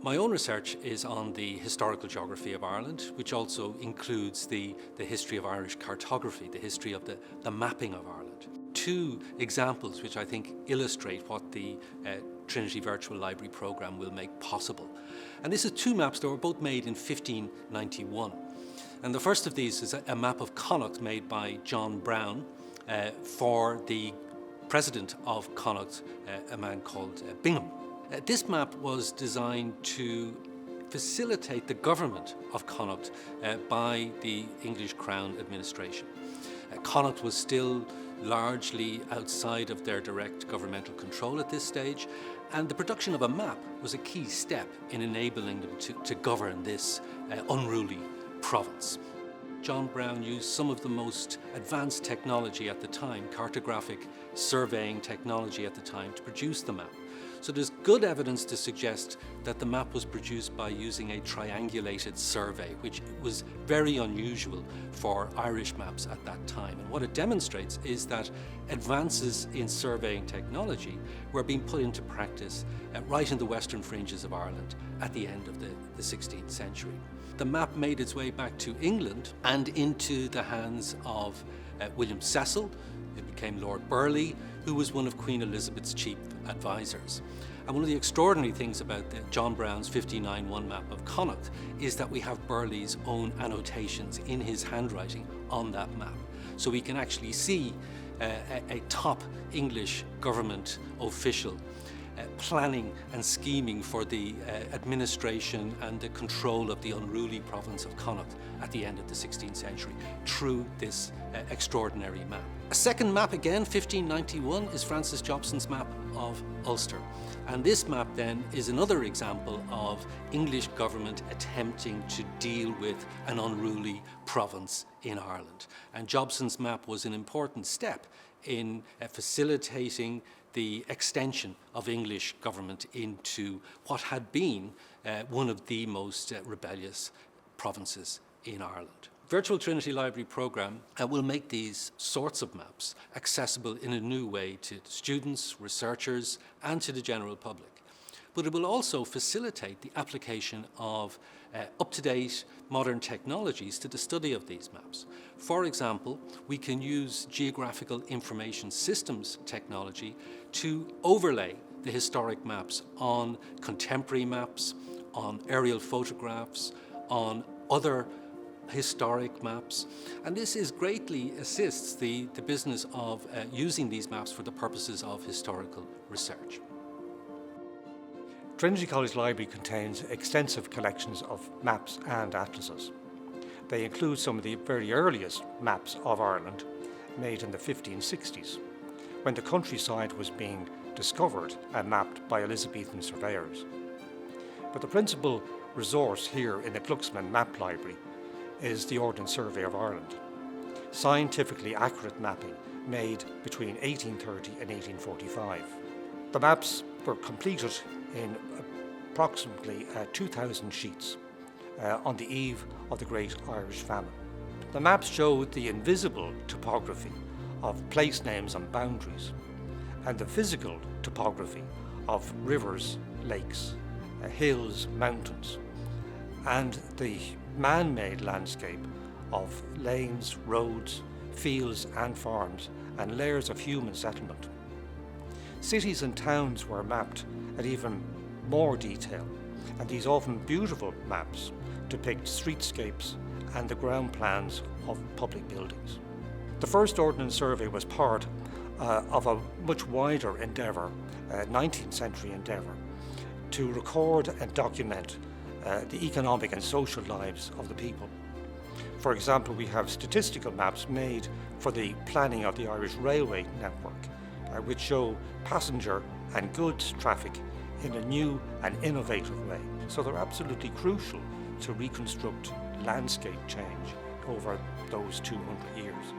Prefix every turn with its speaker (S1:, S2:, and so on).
S1: My own research is on the historical geography of Ireland, which also includes the history of Irish cartography, the history of the mapping of Ireland. Two examples which I think illustrate what the Trinity Virtual Library programme will make possible. And this is two maps that were both made in 1591. And the first of these is a map of Connacht made by John Brown for the president of Connacht, a man called Bingham. This map was designed to facilitate the government of Connacht by the English Crown administration. Connacht was still largely outside of their direct governmental control at this stage, and the production of a map was a key step in enabling them to govern this unruly province. John Brown used some of the most advanced technology at the time, cartographic surveying technology at the time, to produce the map. So there's good evidence to suggest that the map was produced by using a triangulated survey, which was very unusual for Irish maps at that time. And what it demonstrates is that advances in surveying technology were being put into practice right in the western fringes of Ireland at the end of the 16th century. The map made its way back to England and into the hands of William Cecil, who became Lord Burghley, who was one of Queen Elizabeth's chief advisors. And one of the extraordinary things about John Brown's 1591 map of Connacht is that we have Burghley's own annotations in his handwriting on that map. So we can actually see a top English government official planning and scheming for the administration and the control of the unruly province of Connacht at the end of the 16th century through this extraordinary map. A second map again, 1591, is Francis Jobson's map of Ulster. And this map then is another example of English government attempting to deal with an unruly province in Ireland. And Jobson's map was an important step in facilitating the extension of English government into what had been one of the most rebellious provinces in Ireland. Virtual Trinity Library programme will make these sorts of maps accessible in a new way to students, researchers, and to the general public. But it will also facilitate the application of up-to-date modern technologies to the study of these maps. For example, we can use geographical information systems technology to overlay the historic maps on contemporary maps, on aerial photographs, on other historic maps, and this greatly assists the business of using these maps for the purposes of historical research.
S2: Trinity College Library contains extensive collections of maps and atlases. They include some of the very earliest maps of Ireland, made in the 1560s, when the countryside was being discovered and mapped by Elizabethan surveyors. But the principal resource here in the Glucksman Map Library is the Ordnance Survey of Ireland, scientifically accurate mapping made between 1830 and 1845. The maps were completed in approximately 2,000 sheets on the eve of the Great Irish Famine. The maps show the invisible topography of place names and boundaries, and the physical topography of rivers, lakes, hills, mountains, and the man-made landscape of lanes, roads, fields and farms, and layers of human settlement. Cities and towns were mapped at even more detail, and these often beautiful maps depict streetscapes and the ground plans of public buildings. The first Ordnance Survey was part of a much wider endeavour, 19th century endeavour, to record and document the economic and social lives of the people. For example, we have statistical maps made for the planning of the Irish railway network, which show passenger and goods traffic in a new and innovative way. So they're absolutely crucial to reconstruct landscape change over those 200 years.